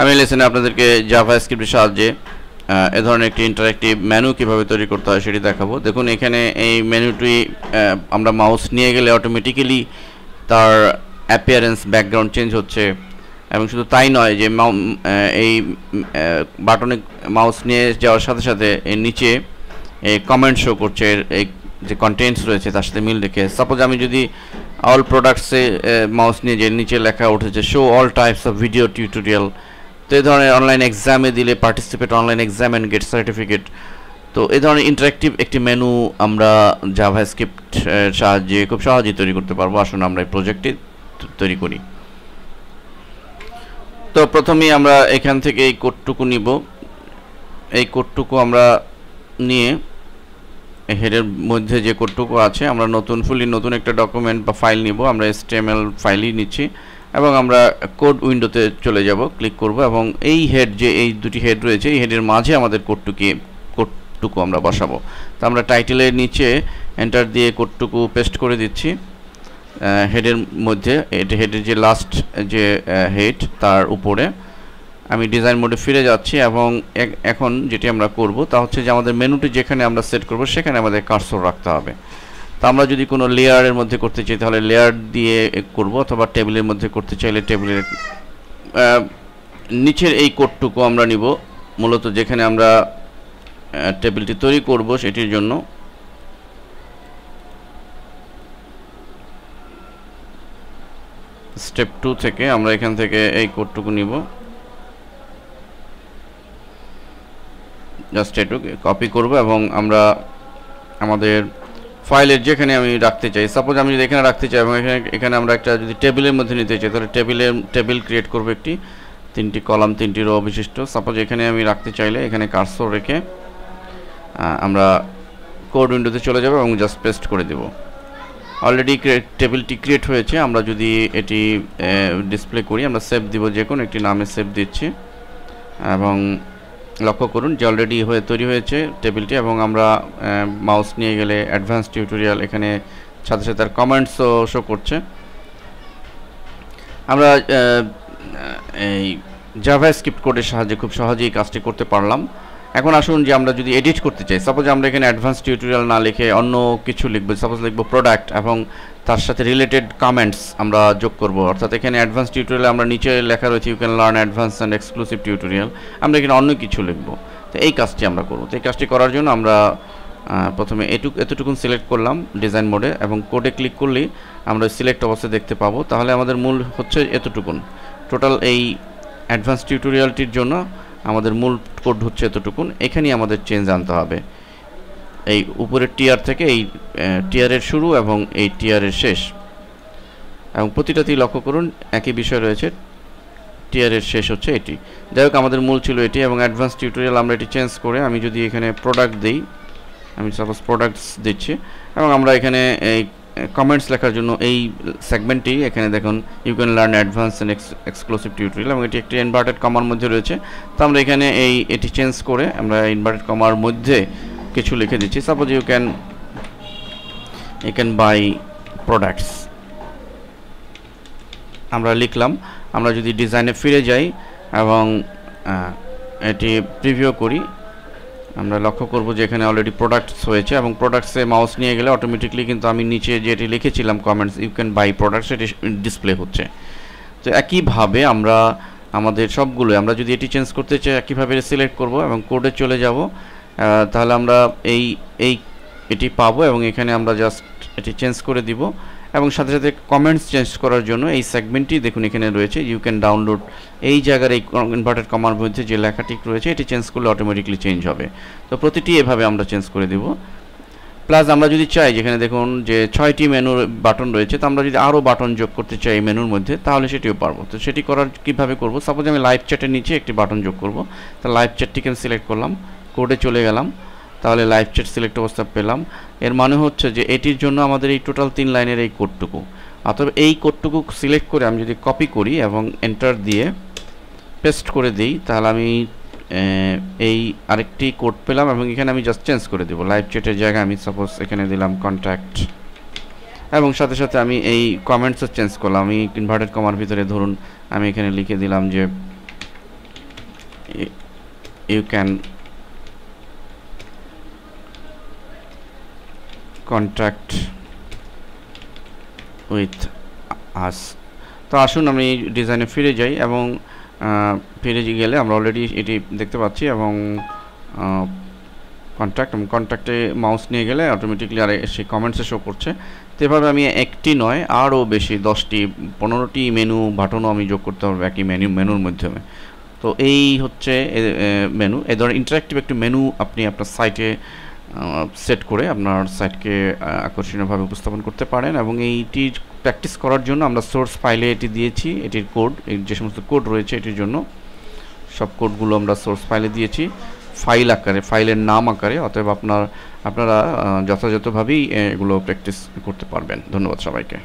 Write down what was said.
আমি লেসনে আপনাদেরকে জাভাস্ক্রিপ্টের সাহায্যে এ ধরনের একটি ইন্টারঅ্যাক্টিভ মেনু কিভাবে তৈরি করতে হয় সেটি দেখাবো। দেখুন এখানে এই মেনুটি আমরা মাউস নিয়ে গেলে অটোমেটিক্যালি তার অ্যাপিয়ারেন্স ব্যাকগ্রাউন্ড চেঞ্জ হচ্ছে, এবং শুধু তাই নয় যে এই বাটনে মাউস নিয়ে যাওয়ার সাথে সাথে এর নিচে কমেন্ট শো করছে, এই যে কন্টেন্টস রয়েছে তার সাথে মিল রেখে। সাপোজ আমি যদি অল প্রোডাক্টসে মাউস নিয়ে যে নিচে লেখা উঠেছে show all types of video tutorial, তো এই ধরনের অনলাইন এক্সামে দিলে participate online exam and get certificate, তো এই ধরনের ইন্টারঅ্যাক্টিভ একটি মেনু আমরা জাভাস্ক্রিপ্ট সাহায্যে খুব সহজেই তৈরি করতে পারবো। আসুন আমরা এই প্রজেক্টটি তৈরি করি। তো প্রথমেই আমরা এখান থেকে এই কোডটুকু নিব। এই কোডটুকু আমরা নিয়ে হেডের মধ্যে যে কোডটুকু আছে আমরা নতুন একটা ডকুমেন্ট বা ফাইল নিব। আমরা HTML ফাইলই নিচ্ছি এবং আমরা কোড উইন্ডোতে চলে যাব, ক্লিক করব এবং এই হেড যে এই দুটি হেড রয়েছে এই হেডের মাঝে আমাদের কোডটুকু আমরা বসাবো। তো আমরা টাইটেলের নিচে এন্টার দিয়ে কোডটুকু পেস্ট করে দিচ্ছি হেডের মধ্যে। হেডের যে লাস্ট যে হেড তার উপরে আমি ডিজাইন মোডে ফিরে যাচ্ছি এবং এখন যেটি আমরা করব তা হচ্ছে যে আমাদের মেনুটি যেখানে আমরা সেট করব সেখানে আমাদের কার্সর রাখতে হবে। তো আমরা যদি কোনো লেয়ারের মধ্যে করতে চাই তাহলে লেয়ার দিয়ে করব, অথবা টেবিলের মধ্যে করতে চাইলে টেবিলের নিচের এই কোডটুকু আমরা নিব মূলত যেখানে আমরা টেবিলটি তৈরি করব সেটির জন্য। স্টেপ 2 থেকে আমরা এখান থেকে এই কোডটুকু নিব, জাস্ট এটুকু কপি করব এবং আমরা আমাদের ফাইলের যেখানে আমি রাখতে চাই, সাপোজ আমি যদি এখানে রাখতে চাই এবং এখানে আমরা একটা যদি টেবিলের মধ্যে নিতে চাই তাহলে টেবিল ক্রিয়েট করব একটি 3টি কলাম 3টি রো বিশিষ্ট। সাপোজ এখানে আমি রাখতে চাইলে এখানে কার্সর রেখে আমরা কোড উইন্ডোতে চলে যাব এবং জাস্ট পেস্ট করে দেব। অলরেডি টেবিলটি ক্রিয়েট হয়েছে। আমরা যদি এটি ডিসপ্লে করি আমরা সেভ দিব, যে কোনো একটি নামে সেভ দিচ্ছি এবং লক্ষ্য করুন যে অলরেডি তৈরি হয়েছে টেবিলটি এবং আমরা মাউস নিয়ে গেলে অ্যাডভান্স টিউটোরিয়াল এখানে সাথে সাথে তার কমেন্টসও শো করছে। আমরা এই জাভাস্ক্রিপ্ট কোডের সাহায্যে খুব সহজেই কাজটি করতে পারলাম। এখন আসুন যে আমরা যদি এডিট করতে চাই, সাপোজ আমরা এখানে অ্যাডভান্স টিউটোরিয়াল না লিখে অন্য কিছু লিখব, সাপোজ লিখব প্রোডাক্ট এবং তার সাথে রিলেটেড কমেন্টস আমরা যোগ করব। অর্থাৎ এখানে অ্যাডভান্স টিউটোরিয়াল আমরা নিচে লেখা রয়েছে you can learn advance and exclusive tutorial, আমরা এখানে অন্য কিছু লিখব। তো এই কাজটি আমরা করব। তো এই কাজটি করার জন্য আমরা প্রথমে এতটুকুন সিলেক্ট করলাম ডিজাইন মোডে এবং কোডে ক্লিক করলেই আমরা সিলেক্ট অবস্থায় দেখতে পাবো। তাহলে আমাদের মূল হচ্ছে এতটুকুন, টোটাল এই অ্যাডভান্স টিউটোরিয়ালটির জন্য আমাদের মূল কোড হচ্ছে এতটুকুন। এখানেই আমাদের চেঞ্জ আনতে হবে, এই উপরের টিয়ার থেকে এই টিয়ারের শুরু এবং এই টিয়ারের শেষ, এবং প্রতিটাতেই লক্ষ্য করুন একই বিষয় রয়েছে, টিয়ারের শেষ হচ্ছে এটি। যাই হোক আমাদের মূল ছিল এটি এবং অ্যাডভান্স টিউটোরিয়াল আমরা এটি চেঞ্জ করে আমি যদি এখানে প্রোডাক্ট দিই, আমি সাপোজ প্রোডাক্টস দিচ্ছি এবং আমরা এখানে এই কমেন্টস লেখার জন্য এই সেগমেন্টটি এখানে দেখুন you can learn advance and exclusive tutorial এবং এটি একটি ইনভার্টেড কমার মধ্যে রয়েছে। তো আমরা এখানে এটি চেঞ্জ করে আমরা ইনভার্টেড কমার মধ্যে কিছু লিখে দিচ্ছি, suppose you can buy products আমরা লিখলাম। আমরা যদি ডিজাইনে ফিরে যাই এবং এটি প্রিভিউ করি আমরা লক্ষ্য করব যে এখানে অলরেডি প্রোডাক্টস হয়েছে এবং প্রোডাক্টসে মাউস নিয়ে গেলে অটোমেটিকলি কিন্তু আমি নিচে যেটি লিখেছিলাম comments you can buy products এটি ডিসপ্লে হচ্ছে। তো একইভাবে আমরা আমাদের সবগুলো আমরা যদি এটি চেঞ্জ করতে চাই একইভাবে সিলেক্ট করব এবং কোডে চলে যাব, তাহলে আমরা এটি পাবো এবং এখানে আমরা জাস্ট এটি চেঞ্জ করে দিব এবং সাথে সাথে কমেন্টস চেঞ্জ করার জন্য এই সেগমেন্টটি দেখুন এখানে রয়েছে ইউ ক্যান ডাউনলোড, এই জায়গার এই ইনভার্টেড কমার মধ্যে যে লেখাটি রয়েছে এটি চেঞ্জ করলে অটোমেটিকলি চেঞ্জ হবে। তো প্রতিটি এভাবে আমরা চেঞ্জ করে দিব। প্লাস আমরা যদি চাই যেখানে দেখুন যে 6টি মেনুর বাটন রয়েছে, তো আমরা যদি আরও বাটন যোগ করতে চাই এই মেনুর মধ্যে তাহলে সেটিও পারবো। তো সেটি করার কীভাবে করব, সাপোজ আমি লাইভ চ্যাটের নিচে একটি বাটন যোগ করব, তো লাইভ চ্যাটটিকে আমি সিলেক্ট করলাম, কোডে চলে গেলাম, তাহলে লাইভ চ্যাট সিলেক্ট অবস্থা পেলাম। এর মানে হচ্ছে যে এটির জন্য আমাদের এই টোটাল 3 লাইনের এই কোডটুকু, অথবা এই কোডটুকু সিলেক্ট করে আমি যদি কপি করি এবং এন্টার দিয়ে পেস্ট করে দিই তাহলে আমি এই আরেকটি কোড পেলাম এবং এখানে আমি জাস্ট চেঞ্জ করে দেব। লাইভ চ্যাটের জায়গায় আমি সাপোজ এখানে দিলাম কন্ট্যাক্ট এবং সাথে সাথে আমি এই কমেন্টসও চেঞ্জ করলাম। আমি ইনভার্টেড কমার ভিতরে ধরুন আমি এখানে লিখে দিলাম যে you can contact with us. তো আসুন আমি ডিজাইনে ফিরে যাই এবং ফিরে গেলে আমরা অলরেডি এটি দেখতে পাচ্ছি এবং কন্ট্যাক্টে মাউস নিয়ে গেলে অটোমেটিকলি আর সেই কমেন্টসে শো করছে। তো এভাবে আমি একটি নয় আরও বেশি 10টি 15টি মেনু বাটনও আমি যোগ করতে পারবো একই মেনুর মাধ্যমে। তো এই হচ্ছে মেনু। এই ধরনের ইন্টারেক্টিভ একটি মেনু আপনি আপনার সাইটে সেট করে আপনার সাইটকে আকর্ষণীয়ভাবে উপস্থাপন করতে পারেন এবং এইটির প্র্যাকটিস করার জন্য আমরা সোর্স ফাইলে এটি দিয়েছি। এটির কোড, যে সমস্ত কোড রয়েছে এটির জন্য সব কোডগুলো আমরা সোর্স ফাইলে দিয়েছি, ফাইল আকারে, ফাইলের নাম আকারে। অতএব আপনারা যথাযথভাবেই এগুলো প্র্যাকটিস করতে পারবেন। ধন্যবাদ সবাইকে।